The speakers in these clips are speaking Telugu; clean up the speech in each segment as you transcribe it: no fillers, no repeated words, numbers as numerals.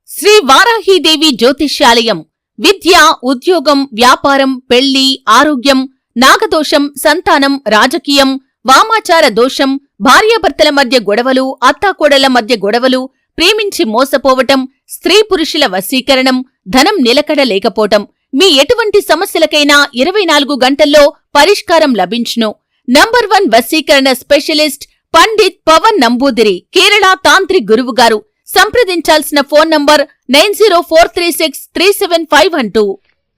శ్రీ వారాహీదేవి జ్యోతిష్యాలయం విద్య, ఉద్యోగం, వ్యాపారం, పెళ్లి, ఆరోగ్యం, నాగదోషం, సంతానం, రాజకీయం, వామాచార దోషం, భార్యాభర్తల మధ్య గొడవలు, అత్తాకోడళ్ల మధ్య గొడవలు, ప్రేమించి మోసపోవటం, స్త్రీ పురుషుల వశీకరణం, ధనం నిలకడ లేకపోవటం, మీ ఎటువంటి సమస్యలకైనా 24 గంటల్లో పరిష్కారం లభించును. నంబర్ 1 వశీకరణ స్పెషలిస్ట్ పండిత్ పవన్ నంబూదిరి, కేరళ తాంత్రిక్ గురువుగారు. సంప్రదించాల్సిన ఫోన్ నంబర్ 9043637512.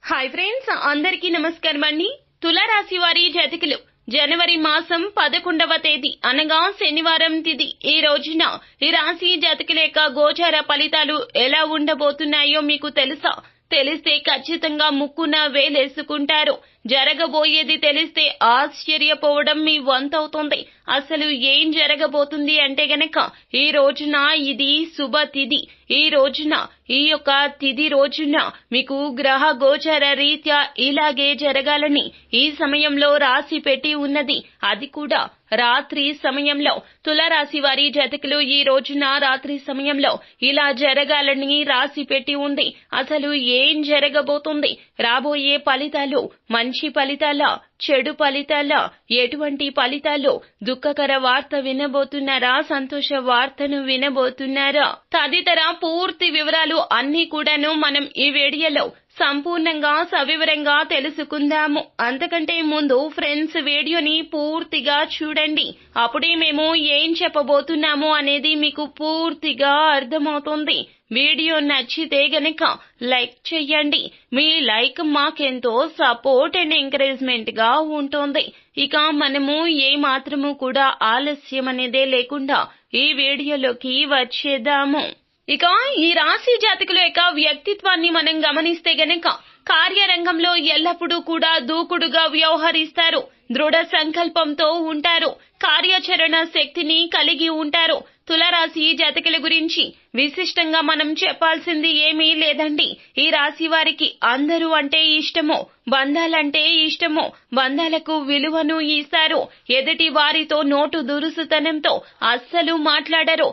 హాయ్ ఫ్రెండ్స్, అందరికీ నమస్కారం అండి. తులారాశి వారి జాతకులు జనవరి మాసం 11వ తేదీ అనగా శనివారం తిథి ఈ రోజున ఈ రాశి జాతకుల యొక్క గోచార ఫలితాలు ఎలా ఉండబోతున్నాయో మీకు తెలుసా? తెలిస్తే ఖచ్చితంగా ముక్కున వేలేసుకుంటారు. జరగబోయేది తెలిస్తే ఆశ్చర్యపోవడం మీ వంతవుతుంది. అసలు ఏం జరగబోతుంది అంటే గనక ఈ రోజున ఇది శుభ తిథి. ఈ రోజున ఈ యొక్క తిథి రోజున మీకు గ్రహ గోచర రీత్యా ఇలాగే జరగాలని ఈ సమయంలో రాసి పెట్టి ఉన్నది. అది కూడా రాత్రి సమయంలో. తులారాశి వారి జాతకులు ఈ రోజున రాత్రి సమయంలో ఇలా జరగాలని రాసి పెట్టి ఉంది. అసలు ఏం జరగబోతుంది? రాబోయే ఫలితాలు మంచి ఫలితాలా, చెడు ఫలితాలా, ఎటువంటి ఫలితాలు? దుఃఖకర వార్త వినబోతున్నారా, సంతోష వార్తను వినబోతున్నారా? తదితర పూర్తి వివరాలు అన్ని కూడాను మనం ఈ వీడియోలో సంపూర్ణంగా సవివరంగా తెలుసుకుందాము. అంతకంటే ముందు ఫ్రెండ్స్ వీడియోని పూర్తిగా చూడండి. అప్పుడే మేము ఏం చెప్పబోతున్నాము అనేది మీకు పూర్తిగా అర్థమవుతుంది. వీడియో నచ్చితే గనక లైక్ చెయ్యండి. మీ లైక్ మాకెంతో సపోర్ట్ అండ్ ఎంకరేజ్మెంట్ గా ఉంటుంది. ఇక మనము ఏ మాత్రము కూడా ఆలస్యం అనేదే లేకుండా ఈ వీడియోలోకి వచ్చేద్దాము. ఇక ఈ రాశి జాతకుల యొక్క వ్యక్తిత్వాన్ని మనం గమనిస్తే గనక కార్యరంగంలో ఎల్లప్పుడూ కూడా దూకుడుగా వ్యవహరిస్తారు. దృఢ సంకల్పంతో ఉంటారు. కార్యాచరణ శక్తిని కలిగి ఉంటారు. తులారాశి జాతకుల గురించి విశిష్టంగా మనం చెప్పాల్సింది ఏమీ లేదండి. ఈ రాశి వారికి అందరూ అంటే ఇష్టము, బంధాలంటే ఇష్టము. బంధాలకు విలువను ఇస్తారు. ఎదుటి వారితో నోటు దురుసుతనంతో అస్సలు మాట్లాడరు.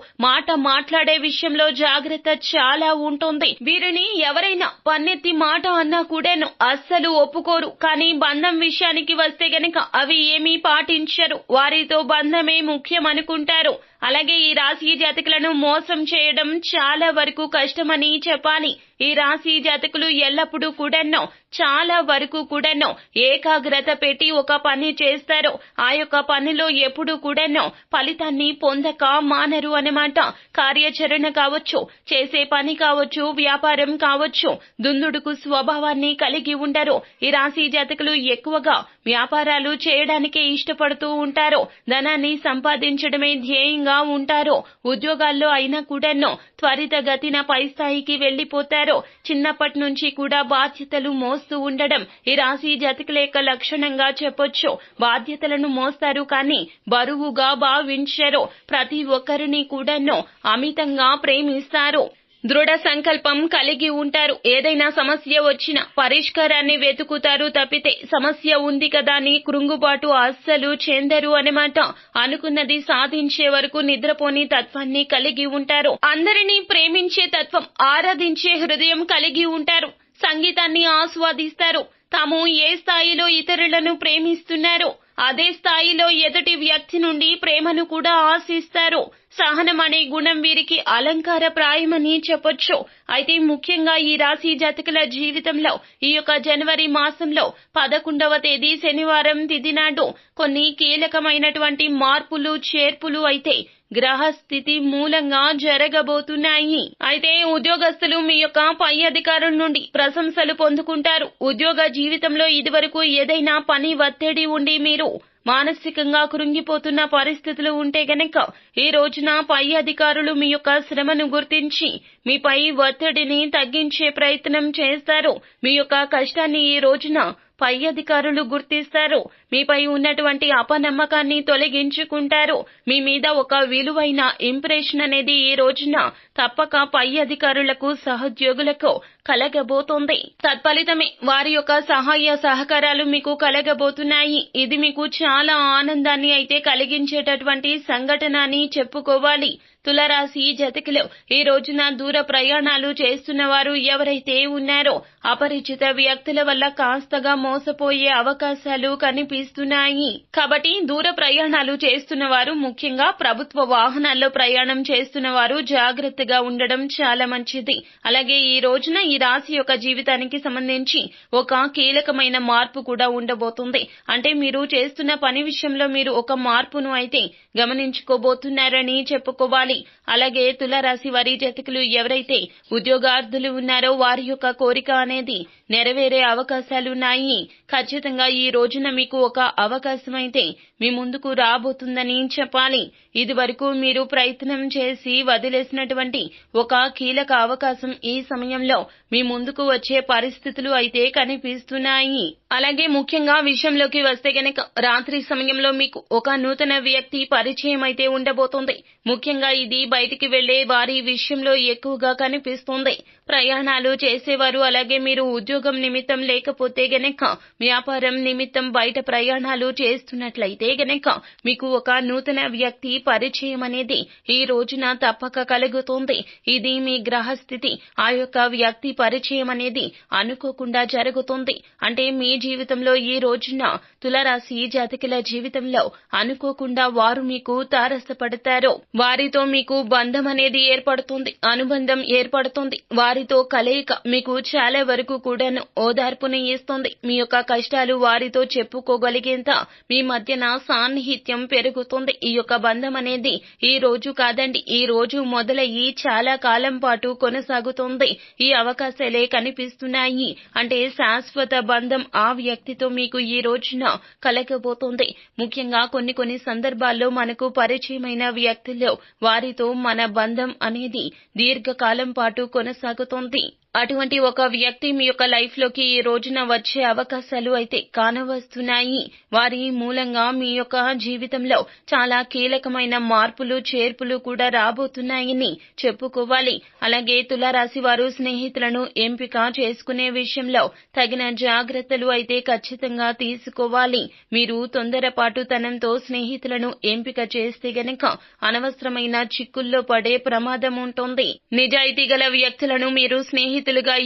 మాట్లాడే విషయంలో జాగ్రత్త చాలా ఉంటుంది. వీరిని ఎవరైనా పన్నెత్తి మాట అన్నా కూడాను అస్సలు ఒప్పుకోరు. కానీ బంధం విషయానికి వస్తే గనక అవి ఏమీ పాటించరు. వారితో బంధమే ముఖ్యం అనుకుంటారు. అలాగే ఈ రాశి జాతకులను మోసం చేయడం చాలా వరకు కష్టమని చెప్పాలి. ఈ రాశి జాతకులు ఎల్లప్పుడూ కూడాను చాలా వరకు కూడాను ఏకాగ్రత పెట్టి ఒక పని చేస్తారు. ఆ యొక్క పనిలో ఎప్పుడు కూడాను ఫలితాన్ని పొందక మానరు అన్నమాట. కార్యాచరణ కావచ్చు, చేసే పని కావచ్చు, వ్యాపారం కావచ్చు, దుందుడుకు స్వభావాన్ని కలిగి ఉండరు. ఈ రాశి జాతకులు ఎక్కువగా వ్యాపారాలు చేయడానికే ఇష్టపడుతూ ఉంటారు. ధనాన్ని సంపాదించడమే ధ్యేయంగా ఉంటారు. ఉద్యోగాల్లో అయినా కూడాను త్వరితగతిన పై స్థాయికి వెళ్లిపోతారు. చిన్నప్పటి నుంచి కూడా బాధ్యతలు మోస్తూ ఉండడం ఈ రాశి జాతకుల యొక్క లక్షణంగా చెప్పొచ్చు. బాధ్యతలను మోస్తారు కానీ బరువుగా భావించరు. ప్రతి ఒక్కరిని కూడాను అమితంగా ప్రేమిస్తారు. దృఢ సంకల్పం కలిగి ఉంటారు. ఏదైనా సమస్య వచ్చినా పరిష్కారాన్ని వెతుకుతారు తప్పితే సమస్య ఉంది కదా అని కృంగుబాటు అస్సలు చెందరు అన్నమాట. అనుకున్నది సాధించే వరకు నిద్రపోని తత్వాన్ని కలిగి ఉంటారు. అందరినీ ప్రేమించే తత్వం, ఆరాధించే హృదయం కలిగి ఉంటారు. సంగీతాన్ని ఆస్వాదిస్తారు. తాము ఏ స్థాయిలో ఇతరులను ప్రేమిస్తున్నారో అదే స్థాయిలో ఎదుటి వ్యక్తి నుండి ప్రేమను కూడా ఆశిస్తారు. సహనం అనే గుణం వీరికి అలంకార ప్రాయమని చెప్పొచ్చు. అయితే ముఖ్యంగా ఈ రాశి జాతకుల జీవితంలో ఈ యొక్క జనవరి మాసంలో 11వ తేదీ శనివారం తిథి నాడు కొన్ని కీలకమైనటువంటి మార్పులు, చేర్పులు అయితే గ్రహస్థితి మూలంగా జరగబోతున్నాయి. అయితే ఉద్యోగస్తులు మీ యొక్క పై అధికారుల నుండి ప్రశంసలు పొందుకుంటారు. ఉద్యోగ జీవితంలో ఇదివరకు ఏదైనా పని ఒత్తిడి ఉండి మీరు మానసికంగా కృంగిపోతున్న పరిస్థితులు ఉంటే గనక ఈ రోజున పై అధికారులు మీ యొక్క శ్రమను గుర్తించి మీపై ఒత్తిడిని తగ్గించే ప్రయత్నం చేస్తారు. మీ యొక్క కష్టాన్ని ఈ రోజున పై అధికారులు గుర్తిస్తారు. మీపై ఉన్నటువంటి అపనమ్మకాన్ని తొలగించుకుంటారు. మీ మీద ఒక విలువైన ఇంప్రెషన్ అనేది ఈ రోజున తప్పక పై అధికారులకు, సహోద్యోగులకు కలగబోతోంది. తత్ఫలితమే వారి యొక్క సహాయ సహకారాలు మీకు కలగబోతున్నాయి. ఇది మీకు చాలా ఆనందాన్ని అయితే కలిగించేటటువంటి సంఘటన అని చెప్పుకోవాలి. తులారాశి జాతకులు ఈ రోజున దూర ప్రయాణాలు చేస్తున్న వారు ఎవరైతే ఉన్నారో అపరిచిత వ్యక్తుల వల్ల కాస్తగా మోసపోయే అవకాశాలు కనిపిస్తున్నాయి. కాబట్టి దూర ప్రయాణాలు చేస్తున్న వారు, ముఖ్యంగా ప్రభుత్వ వాహనాల్లో ప్రయాణం చేస్తున్న వారు జాగ్రత్తగా ఉండడం చాలా మంచిది. అలాగే ఈ రోజున ఈ రాశి యొక్క జీవితానికి సంబంధించి ఒక కీలకమైన మార్పు కూడా ఉండబోతుంది. అంటే మీరు చేస్తున్న పని విషయంలో మీరు ఒక మార్పును అయితే గమనించుకోబోతున్నారని చెప్పుకోవాలి. అలాగే తులారాశి వారి జాతకులు ఎవరైతే ఉద్యోగార్థులు ఉన్నారో వారి యొక్క కోరిక అనేది నెరవేరే అవకాశాలున్నాయి. ఖచ్చితంగా ఈ రోజున మీకు ఒక అవకాశం అయితే మీ ముందుకు రాబోతుందని చెప్పాలి. ఇది వరకు మీరు ప్రయత్నం చేసి వదిలేసినటువంటి ఒక కీలక అవకాశం ఈ సమయంలో మీ ముందుకు వచ్చే పరిస్థితులు అయితే కనిపిస్తున్నాయి. అలాగే ముఖ్యంగా విషయంలోకి వస్తే గనక రాత్రి సమయంలో మీకు ఒక నూతన వ్యక్తి పరిచయం అయితే ఉండబోతుంది. ముఖ్యంగా ఇది బయటికి వెళ్లే వారి విషయంలో ఎక్కువగా కనిపిస్తుంది. ప్రయాణాలు చేసేవారు, అలాగే మీరు ఉద్యోగం నిమిత్తం లేకపోతే గనక వ్యాపారం నిమిత్తం బయట ప్రయాణాలు చేస్తున్నట్లయితే గనక మీకు ఒక నూతన వ్యక్తి పరిచయం అనేది ఈ రోజున తప్పక కలుగుతుంది. ఇది మీ గ్రహస్థితి. ఆ యొక్క వ్యక్తి పరిచయం అనేది అనుకోకుండా జరుగుతుంది. అంటే మీ జీవితంలో ఈ రోజున తులారాశి జాతకుల జీవితంలో అనుకోకుండా వారు మీకు తారసపడతారు. వారితో మీకు బంధం అనేది ఏర్పడుతుంది, అనుబంధం ఏర్పడుతుంది. వారితో కలయిక మీకు చాలా వరకు కూడాను ఓదార్పుని ఇస్తుంది. మీ యొక్క కష్టాలు వారితో చెప్పుకోగలిగేంత మీ మధ్యన సాన్నిహిత్యం పెరుగుతుంది. ఈ యొక్క బంధం అనేది ఈ రోజు కాదండి, ఈ రోజు మొదలయ్యి చాలా కాలం పాటు కొనసాగుతుంది. ఈ అవకాశాలే కనిపిస్తున్నాయి. అంటే శాశ్వత బంధం ఆ వ్యక్తితో మీకు ఈ రోజున కలగబోతుంది. ముఖ్యంగా కొన్ని సందర్భాల్లో మనకు పరిచయమైన వ్యక్తుల్లో వారితో మన బంధం అనేది దీర్ఘకాలం పాటు కొనసాగుతుంది. అటువంటి ఒక వ్యక్తి మీ యొక్క లైఫ్ లోకి ఈ రోజున వచ్చే అవకాశాలు అయితే కానవస్తున్నాయి. వారి మూలంగా మీ యొక్క జీవితంలో చాలా కీలకమైన మార్పులు, చేర్పులు కూడా రాబోతున్నాయని చెప్పుకోవాలి. అలాగే తులారాశి వారు స్నేహితులను ఎంపిక చేసుకునే విషయంలో తగిన జాగ్రత్తలు అయితే ఖచ్చితంగా తీసుకోవాలి. మీరు తొందరపాటుతనంతో స్నేహితులను ఎంపిక చేస్తే గనక అనవసరమైన చిక్కుల్లో పడే ప్రమాదం ఉంటుంది. నిజాయితీ గల వ్యక్తులను మీరు స్నేహితులుగా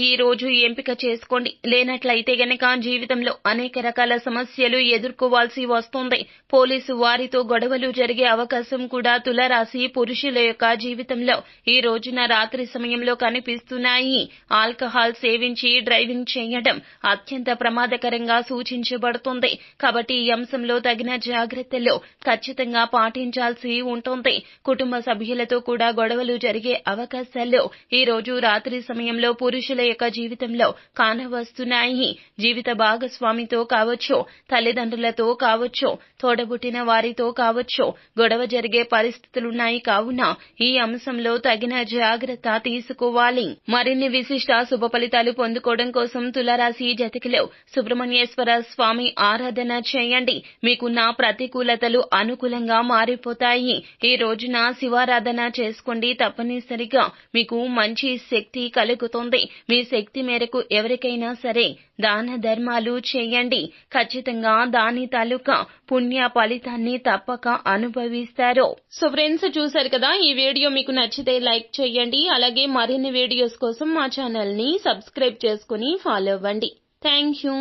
ఈ రోజు ఎంపిక చేసుకోండి. లేనట్లయితే గనక జీవితంలో అనేక రకాల సమస్యలు ఎదుర్కోవాల్సి వస్తుంది. పోలీసు వారితో గొడవలు జరిగే అవకాశం కూడా తులారాశి పురుషుల యొక్క జీవితంలో ఈ రోజున రాత్రి సమయంలో కనిపిస్తున్నాయి. ఆల్కహాల్ సేవించి డ్రైవింగ్ చేయడం అత్యంత ప్రమాదకరంగా సూచించబడుతుంది. కాబట్టి ఈ అంశంలో తగిన జాగ్రత్తలు ఖచ్చితంగా పాటించాల్సి ఉంటుంది. కుటుంబ సభ్యులతో కూడా గొడవలు జరిగే అవకాశాలు ఈ రోజు రాత్రి సమయంలో పురుషుల యొక్క జీవితంలో కానవస్తున్నాయి. జీవిత భాగస్వామితో కావచ్చు, తల్లిదండ్రులతో కావచ్చు, తోడబుట్టిన వారితో కావచ్చు గొడవ జరిగే పరిస్థితులున్నాయి. కావున ఈ అంశంలో తగిన జాగ్రత్త తీసుకోవాలి. మరిన్ని విశిష్ట శుభ ఫలితాలు పొందుకోవడం కోసం తులారాశి జాతకులు సుబ్రహ్మణ్యేశ్వర స్వామి ఆరాధన చేయండి. మీకున్న ప్రతికూలతలు అనుకూలంగా మారిపోతాయి. ఈ రోజున శివారాధన చేసుకోండి. తప్పనిసరిగా మీకు మంచి శక్తి కలుగుతుంది. మీ శక్తి మేరకు ఎవరికైనా సరే దాన ధర్మాలు చేయండి. ఖచ్చితంగా దాని తాలూకా పుణ్య ఫలితాన్ని తప్పక అనుభవిస్తారు. సో ఫ్రెండ్స్, చూశారు కదా, ఈ వీడియో మీకు నచ్చితే లైక్ చేయండి. అలాగే మరిన్ని వీడియోస్ కోసం మా ఛానల్ ని సబ్స్క్రైబ్ చేసుకుని ఫాలో అవ్వండి. Thank you.